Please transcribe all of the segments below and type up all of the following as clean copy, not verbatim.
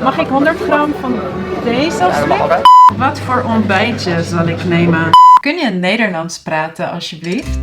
Mag ik 100 gram van deze alsjeblieft? Wat voor ontbijtje zal ik nemen? Kun je Nederlands praten alsjeblieft?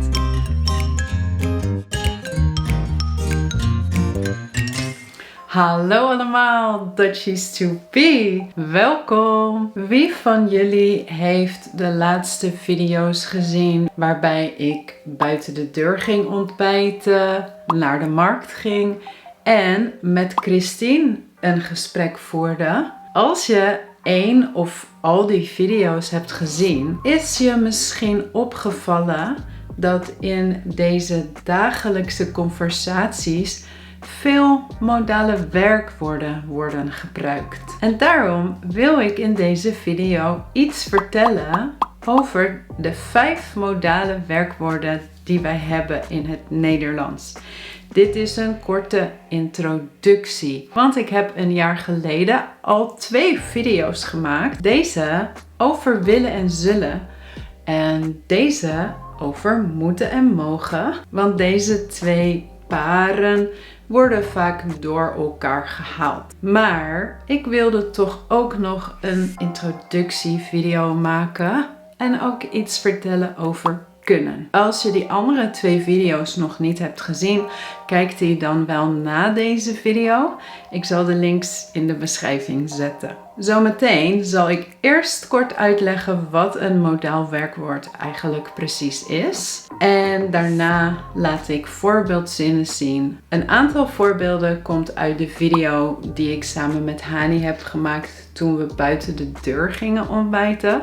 Hallo allemaal, Dutchies to be! Welkom! Wie van jullie heeft de laatste video's gezien waarbij ik buiten de deur ging ontbijten, naar de markt ging en met Christine een gesprek voerde? Als je één of al die video's hebt gezien, is je misschien opgevallen dat in deze dagelijkse conversaties veel modale werkwoorden worden gebruikt. En daarom wil ik in deze video iets vertellen over de 5 modale werkwoorden die wij hebben in het Nederlands. Dit is een korte introductie, want ik heb een jaar geleden al 2 video's gemaakt. Deze over willen en zullen en deze over moeten en mogen, want deze 2 paren worden vaak door elkaar gehaald. Maar ik wilde toch ook nog een introductievideo maken en ook iets vertellen over kunnen. Als je die andere 2 video's nog niet hebt gezien, kijk die dan wel na deze video. Ik zal de links in de beschrijving zetten. Zometeen zal ik eerst kort uitleggen wat een modaal werkwoord eigenlijk precies is. En daarna laat ik voorbeeldzinnen zien. Een aantal voorbeelden komt uit de video die ik samen met Hani heb gemaakt toen we buiten de deur gingen ontbijten.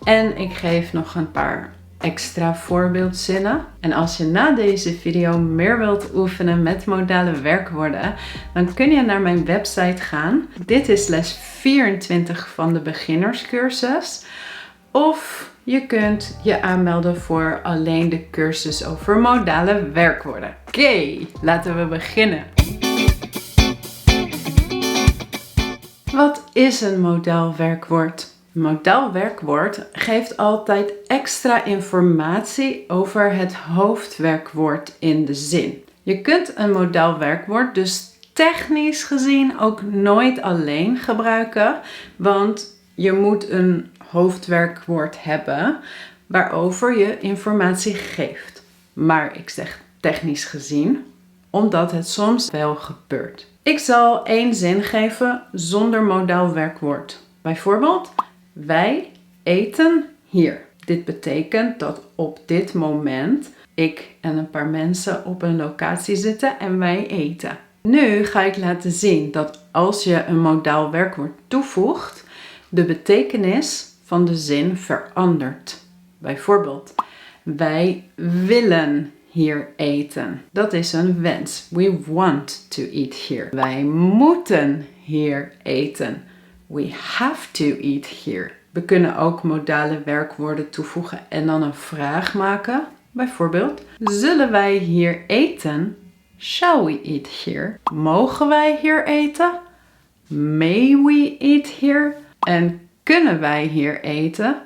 En ik geef nog een paar extra voorbeeldzinnen. En als je na deze video meer wilt oefenen met modale werkwoorden, dan kun je naar mijn website gaan. Dit is les 24 van de beginnerscursus. Of je kunt je aanmelden voor alleen de cursus over modale werkwoorden. Oké, laten we beginnen. Wat is een modaal werkwoord? Een modaal werkwoord geeft altijd extra informatie over het hoofdwerkwoord in de zin. Je kunt een modaal werkwoord dus technisch gezien ook nooit alleen gebruiken, want je moet een hoofdwerkwoord hebben waarover je informatie geeft. Maar ik zeg technisch gezien, omdat het soms wel gebeurt. Ik zal 1 zin geven zonder modaal werkwoord. Bijvoorbeeld, wij eten hier. Dit betekent dat op dit moment ik en een paar mensen op een locatie zitten en wij eten. Nu ga ik laten zien dat als je een modaal werkwoord toevoegt, de betekenis van de zin verandert. Bijvoorbeeld, wij willen hier eten. Dat is een wens. We want to eat here. Wij moeten hier eten. We have to eat here. We kunnen ook modale werkwoorden toevoegen en dan een vraag maken. Bijvoorbeeld, zullen wij hier eten? Shall we eat here? Mogen wij hier eten? May we eat here? En kunnen wij hier eten?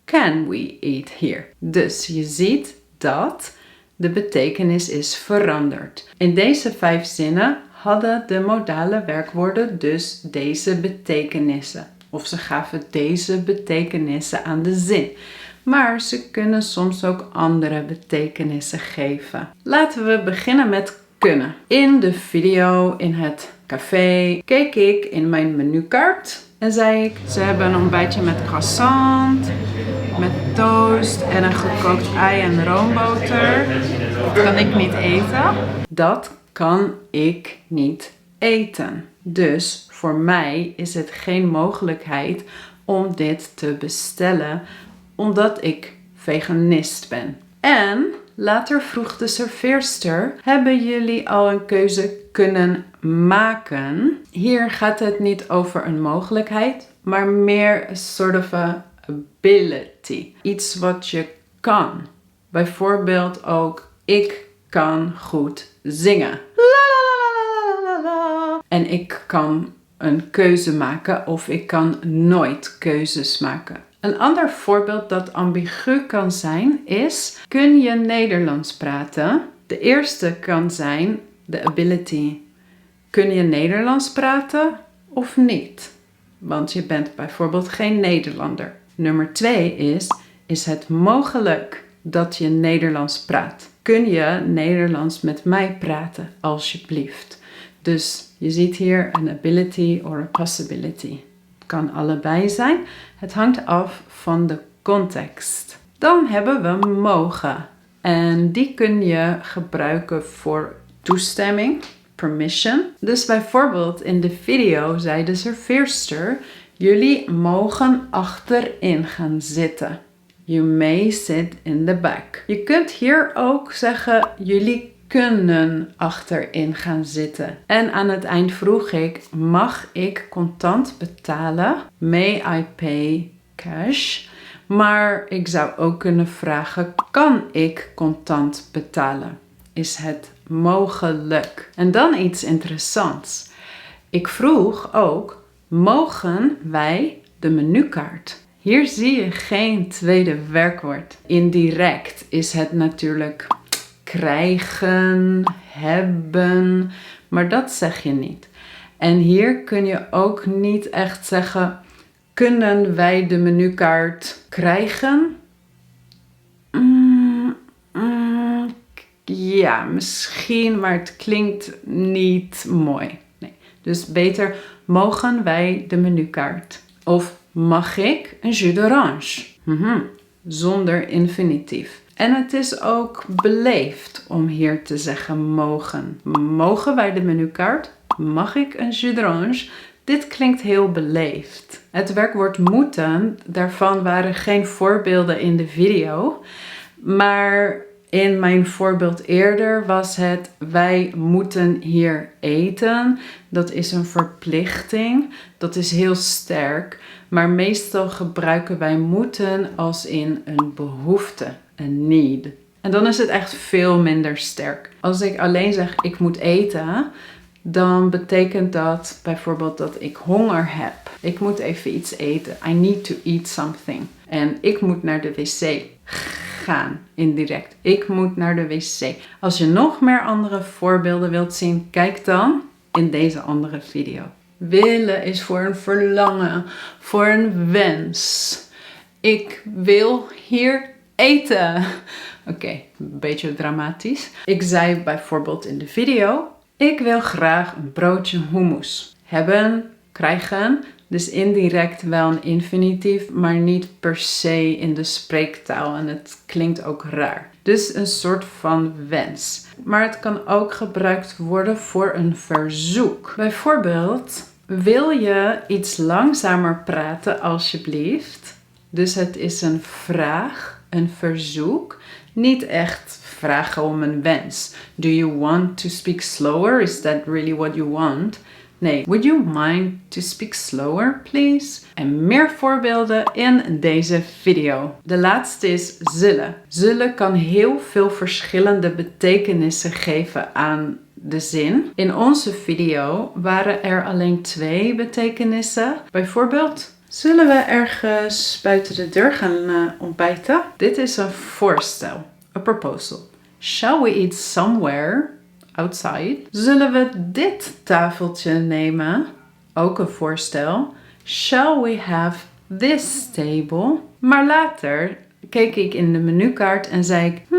Can we eat here? Dus je ziet dat de betekenis is veranderd. In deze 5 zinnen hadden de modale werkwoorden dus deze betekenissen. Of ze gaven deze betekenissen aan de zin. Maar ze kunnen soms ook andere betekenissen geven. Laten we beginnen met kunnen. In de video in het café keek ik in mijn menukaart en zei ik, ze hebben een ontbijtje met croissant, met toast en een gekookt ei en roomboter. Dat kan ik niet eten. Dat kan ik niet eten. Dus voor mij is het geen mogelijkheid om dit te bestellen, omdat ik veganist ben. En later vroeg de serveerster, hebben jullie al een keuze kunnen maken? Hier gaat het niet over een mogelijkheid, maar meer een soort of ability. Iets wat je kan. Bijvoorbeeld ook, ik kan goed zingen. En ik kan een keuze maken of ik kan nooit keuzes maken. Een ander voorbeeld dat ambigu kan zijn is, kun je Nederlands praten? De eerste kan zijn de ability. Kun je Nederlands praten? of niet? Want je bent bijvoorbeeld geen Nederlander. Nummer 2 is het mogelijk dat je Nederlands praat? Kun je Nederlands met mij praten, alsjeblieft? Dus je ziet hier een ability or a possibility. Het kan allebei zijn. Het hangt af van de context. Dan hebben we mogen. En die kun je gebruiken voor toestemming, permission. Dus bijvoorbeeld in de video zei de serveerster: jullie mogen achterin gaan zitten. You may sit in the back. Je kunt hier ook zeggen: jullie kunnen achterin gaan zitten. En aan het eind vroeg ik: mag ik contant betalen? May I pay cash? Maar ik zou ook kunnen vragen: kan ik contant betalen? Is het mogelijk? En dan iets interessants. Ik vroeg ook: mogen wij de menukaart? Hier zie je geen tweede werkwoord. Indirect is het natuurlijk krijgen, hebben, maar dat zeg je niet. En hier kun je ook niet echt zeggen: kunnen wij de menukaart krijgen? Ja, misschien, maar het klinkt niet mooi. Nee. Dus beter: mogen wij de menukaart? Of mag ik een jus d'orange? Zonder infinitief. En het is ook beleefd om hier te zeggen mogen. Mogen wij de menukaart? Mag ik een jus d'orange? Dit klinkt heel beleefd. Het werkwoord moeten, daarvan waren geen voorbeelden in de video. Maar in mijn voorbeeld eerder was het: wij moeten hier eten. Dat is een verplichting. Dat is heel sterk. Maar meestal gebruiken wij moeten als in een behoefte, een need. En dan is het echt veel minder sterk. Als ik alleen zeg: ik moet eten, dan betekent dat bijvoorbeeld dat ik honger heb. Ik moet even iets eten. I need to eat something. En ik moet naar de wc gaan, indirect. Ik moet naar de wc. Als je nog meer andere voorbeelden wilt zien, kijk dan in deze andere video. Willen is voor een verlangen, voor een wens. Ik wil hier eten. Oké, een beetje dramatisch. Ik zei bijvoorbeeld in de video: ik wil graag een broodje hummus. Hebben, krijgen. Dus indirect wel een infinitief, maar niet per se in de spreektaal. En het klinkt ook raar. Dus een soort van wens. Maar het kan ook gebruikt worden voor een verzoek. Bijvoorbeeld: wil je iets langzamer praten, alsjeblieft? Dus het is een vraag, een verzoek. Niet echt vragen om een wens. Do you want to speak slower? Is that really what you want? Nee, would you mind to speak slower, please? En meer voorbeelden in deze video. De laatste is zullen. Zullen kan heel veel verschillende betekenissen geven aan de zin. In onze video waren er alleen 2 betekenissen. Bijvoorbeeld: zullen we ergens buiten de deur gaan ontbijten? Dit is een voorstel, a proposal. Shall we eat somewhere outside? Zullen we dit tafeltje nemen? Ook een voorstel. Shall we have this table? Maar later keek ik in de menukaart en zei ik: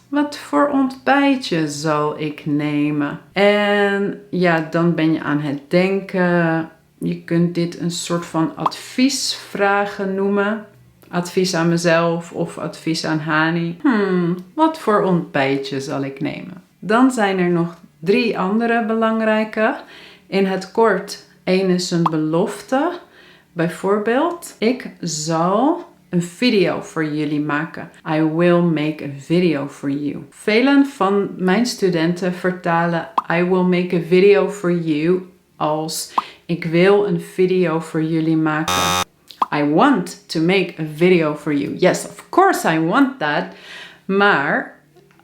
wat voor ontbijtje zal ik nemen? En ja, dan ben je aan het denken. Je kunt dit een soort van adviesvragen noemen. Advies aan mezelf of advies aan Hani. Wat voor ontbijtje zal ik nemen? Dan zijn er nog 3 andere belangrijke. In het kort, 1 is een belofte. Bijvoorbeeld: ik zal een video voor jullie maken. I will make a video for you. Velen van mijn studenten vertalen I will make a video for you als: ik wil een video voor jullie maken. I want to make a video for you. Yes, of course I want that. Maar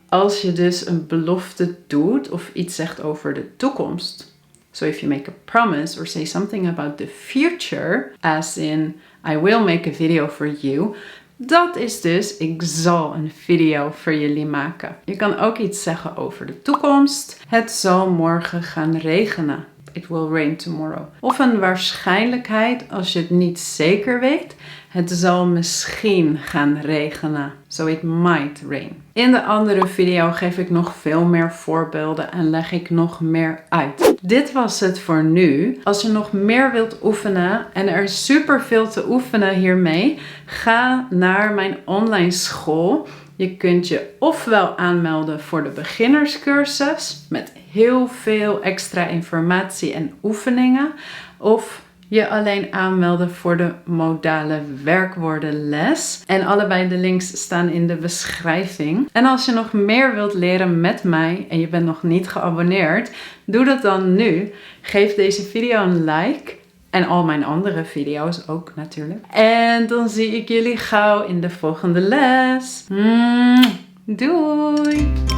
als je dus een belofte doet of iets zegt over de toekomst. So if you make a promise or say something about the future, as in I will make a video for you. Dat is dus: ik zal een video voor jullie maken. Je kan ook iets zeggen over de toekomst. Het zal morgen gaan regenen. it will rain tomorrow. Of een waarschijnlijkheid als je het niet zeker weet. Het zal misschien gaan regenen. So it might rain. In de andere video geef ik nog veel meer voorbeelden en leg ik nog meer uit. Dit was het voor nu. Als je nog meer wilt oefenen en er is super veel te oefenen hiermee, ga naar mijn online school. Je kunt je ofwel aanmelden voor de beginnerscursus met heel veel extra informatie en oefeningen, of je alleen aanmelden voor de modale werkwoordenles. En allebei de links staan in de beschrijving. En als je nog meer wilt leren met mij en je bent nog niet geabonneerd, doe dat dan nu. Geef deze video een like. En al mijn andere video's ook natuurlijk. En dan zie ik jullie gauw in de volgende les. Doei!